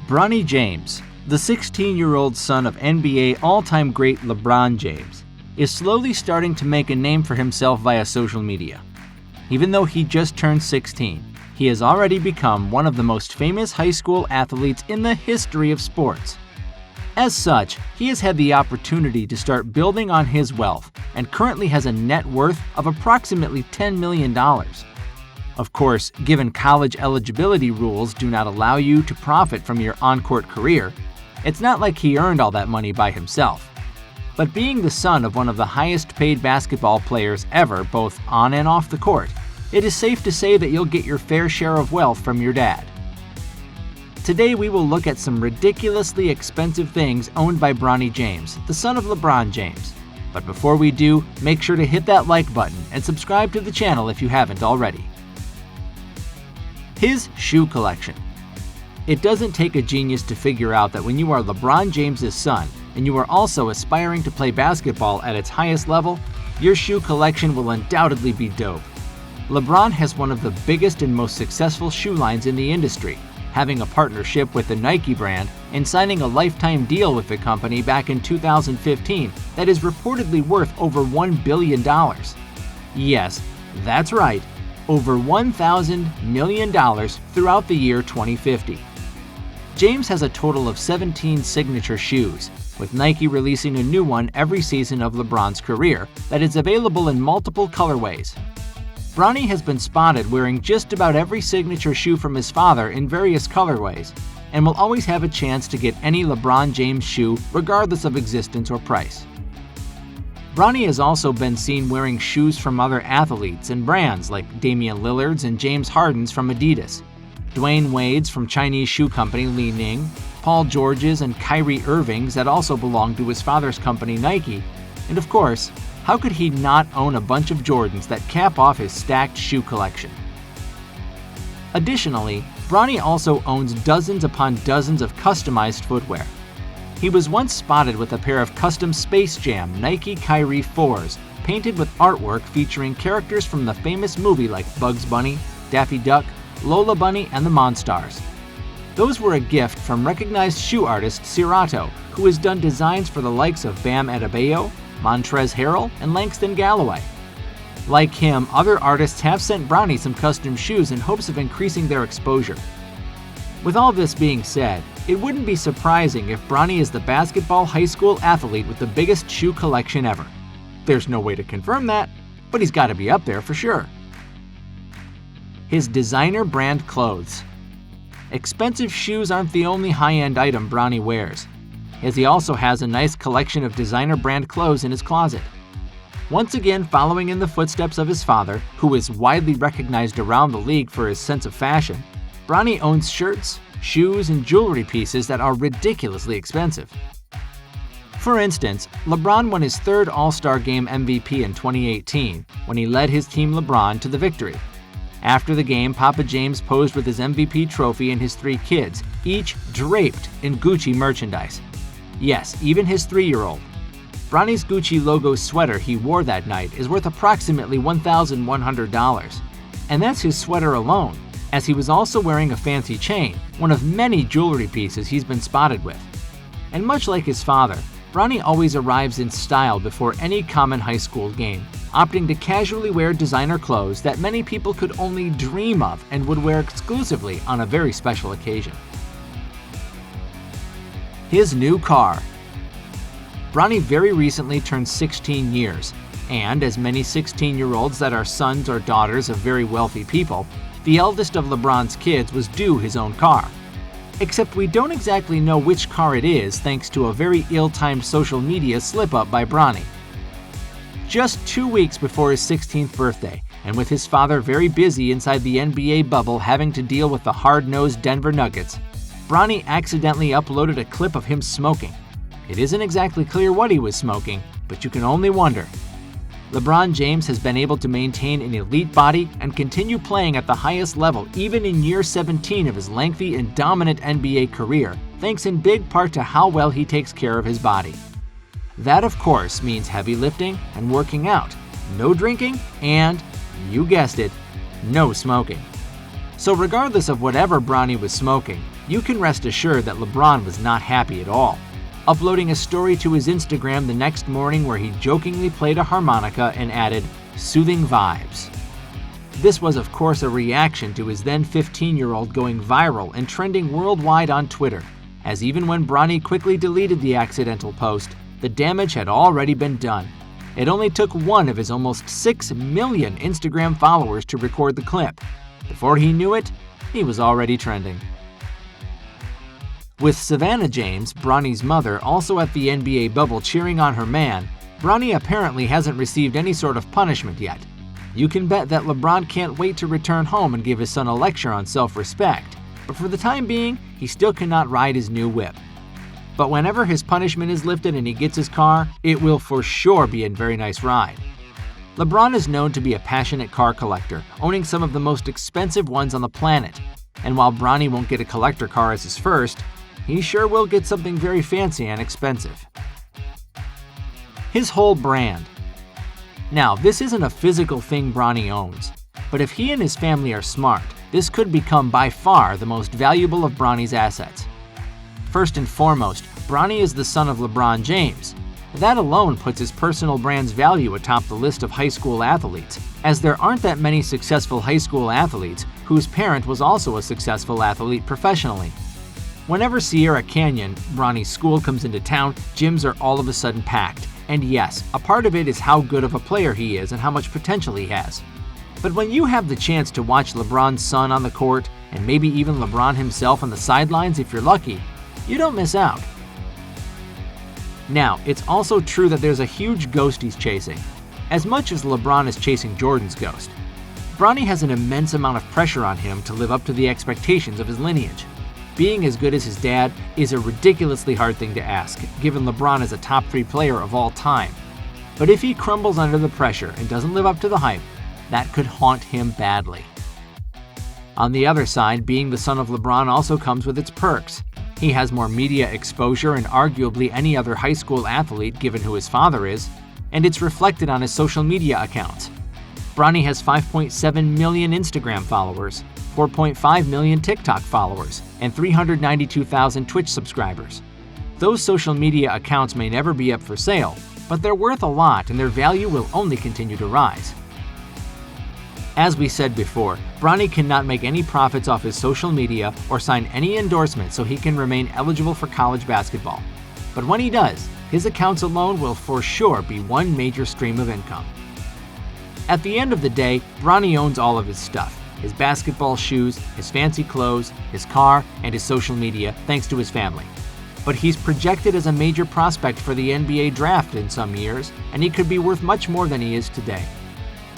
Bronny James, the 16-year-old son of NBA all-time great LeBron James, is slowly starting to make a name for himself via social media. Even though he just turned 16, he has already become one of the most famous high school athletes in the history of sports. As such, he has had the opportunity to start building on his wealth and currently has a net worth of approximately $10 million. Of course, given college eligibility rules do not allow you to profit from your on-court career, it's not like he earned all that money by himself. But being the son of one of the highest-paid basketball players ever, both on and off the court, it is safe to say that you'll get your fair share of wealth from your dad. Today we will look at some ridiculously expensive things owned by Bronny James, the son of LeBron James. But before we do, make sure to hit that like button and subscribe to the channel if you haven't already. His shoe collection. It doesn't take a genius to figure out that when you are LeBron James's son and you are also aspiring to play basketball at its highest level, your shoe collection will undoubtedly be dope. LeBron has one of the biggest and most successful shoe lines in the industry, having a partnership with the Nike brand and signing a lifetime deal with the company back in 2015 that is reportedly worth over $1 billion. Yes, that's right, over $1,000 million throughout the year 2050. James has a total of 17 signature shoes, with Nike releasing a new one every season of LeBron's career that is available in multiple colorways. Bronny has been spotted wearing just about every signature shoe from his father in various colorways, and will always have a chance to get any LeBron James shoe regardless of existence or price. Bronny has also been seen wearing shoes from other athletes and brands like Damian Lillards and James Hardens from Adidas, Dwyane Wades from Chinese shoe company Li-Ning, Georges and Kyrie Irvings that also belong to his father's company Nike, and of course, how could he not own a bunch of Jordans that cap off his stacked shoe collection? Additionally, Bronny also owns dozens upon dozens of customized footwear. He was once spotted with a pair of custom Space Jam Nike Kyrie 4s, painted with artwork featuring characters from the famous movie like Bugs Bunny, Daffy Duck, Lola Bunny, and the Monstars. Those were a gift from recognized shoe artist Sierato, who has done designs for the likes of Bam Adebayo, Montrezl Harrell, and Langston Galloway. Like him, other artists have sent Bronny some custom shoes in hopes of increasing their exposure. With all this being said, it wouldn't be surprising if Bronny is the basketball high school athlete with the biggest shoe collection ever. There's no way to confirm that, but he's got to be up there for sure. His designer brand clothes. Expensive shoes aren't the only high-end item Bronny wears, as he also has a nice collection of designer brand clothes in his closet. Once again following in the footsteps of his father, who is widely recognized around the league for his sense of fashion, Bronny owns shirts, shoes, and jewelry pieces that are ridiculously expensive. For instance, LeBron won his third All-Star Game MVP in 2018 when he led his team LeBron to the victory. After the game, Papa James posed with his MVP trophy and his 3 kids, each draped in Gucci merchandise. Yes, even his 3-year-old. Bronny's Gucci logo sweater he wore that night is worth approximately $1,100. And that's his sweater alone, as he was also wearing a fancy chain, one of many jewelry pieces he's been spotted with. And much like his father, Bronny always arrives in style before any common high school game, opting to casually wear designer clothes that many people could only dream of and would wear exclusively on a very special occasion. His new car. Bronny very recently turned 16 years, and as many 16-year-olds that are sons or daughters of very wealthy people, the eldest of LeBron's kids was due his own car. Except we don't exactly know which car it is thanks to a very ill-timed social media slip-up by Bronny. Just 2 weeks before his 16th birthday, and with his father very busy inside the NBA bubble having to deal with the hard-nosed Denver Nuggets, Bronny accidentally uploaded a clip of him smoking. It isn't exactly clear what he was smoking, but you can only wonder. LeBron James has been able to maintain an elite body and continue playing at the highest level even in year 17 of his lengthy and dominant NBA career, thanks in big part to how well he takes care of his body. That, of course, means heavy lifting and working out, no drinking, and, you guessed it, no smoking. So regardless of whatever Bronny was smoking, You can rest assured that LeBron was not happy at all, uploading a story to his Instagram the next morning where he jokingly played a harmonica and added, "soothing vibes." This was of course a reaction to his then 15-year-old going viral and trending worldwide on Twitter, as even when Bronny quickly deleted the accidental post, the damage had already been done. It only took one of his almost 6 million Instagram followers to record the clip. Before he knew it, he was already trending. With Savannah James, Bronny's mother, also at the NBA bubble cheering on her man, Bronny apparently hasn't received any sort of punishment yet. You can bet that LeBron can't wait to return home and give his son a lecture on self-respect, but for the time being, he still cannot ride his new whip. But whenever his punishment is lifted and he gets his car, it will for sure be a very nice ride. LeBron is known to be a passionate car collector, owning some of the most expensive ones on the planet. And while Bronny won't get a collector car as his first, he sure will get something very fancy and expensive. His whole brand. Now, this isn't a physical thing Bronny owns, but if he and his family are smart, this could become by far the most valuable of Bronny's assets. First and foremost, Bronny is the son of LeBron James. That alone puts his personal brand's value atop the list of high school athletes, as there aren't that many successful high school athletes whose parent was also a successful athlete professionally. Whenever Sierra Canyon, Bronny's school, comes into town, gyms are all of a sudden packed. And yes, a part of it is how good of a player he is and how much potential he has. But when you have the chance to watch LeBron's son on the court, and maybe even LeBron himself on the sidelines if you're lucky, you don't miss out. Now, it's also true that there's a huge ghost he's chasing. As much as LeBron is chasing Jordan's ghost, Bronny has an immense amount of pressure on him to live up to the expectations of his lineage. Being as good as his dad is a ridiculously hard thing to ask, given LeBron is a top 3 player of all time. But if he crumbles under the pressure and doesn't live up to the hype, that could haunt him badly. On the other side, being the son of LeBron also comes with its perks. He has more media exposure than arguably any other high school athlete given who his father is, and it's reflected on his social media accounts. Bronny has 5.7 million Instagram followers, 4.5 million TikTok followers, and 392,000 Twitch subscribers. Those social media accounts may never be up for sale, but they're worth a lot and their value will only continue to rise. As we said before, Bronny cannot make any profits off his social media or sign any endorsements so he can remain eligible for college basketball. But when he does, his accounts alone will for sure be one major stream of income. At the end of the day, Bronny owns all of his stuff. His basketball shoes, his fancy clothes, his car, and his social media, thanks to his family. But he's projected as a major prospect for the NBA draft in some years, and he could be worth much more than he is today.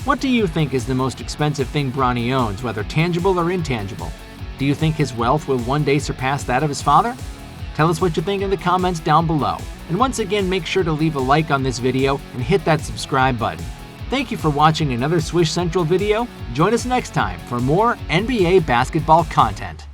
What do you think is the most expensive thing Bronny owns, whether tangible or intangible? Do you think his wealth will one day surpass that of his father? Tell us what you think in the comments down below. And once again, make sure to leave a like on this video and hit that subscribe button. Thank you for watching another Swish Central video. Join us next time for more NBA basketball content.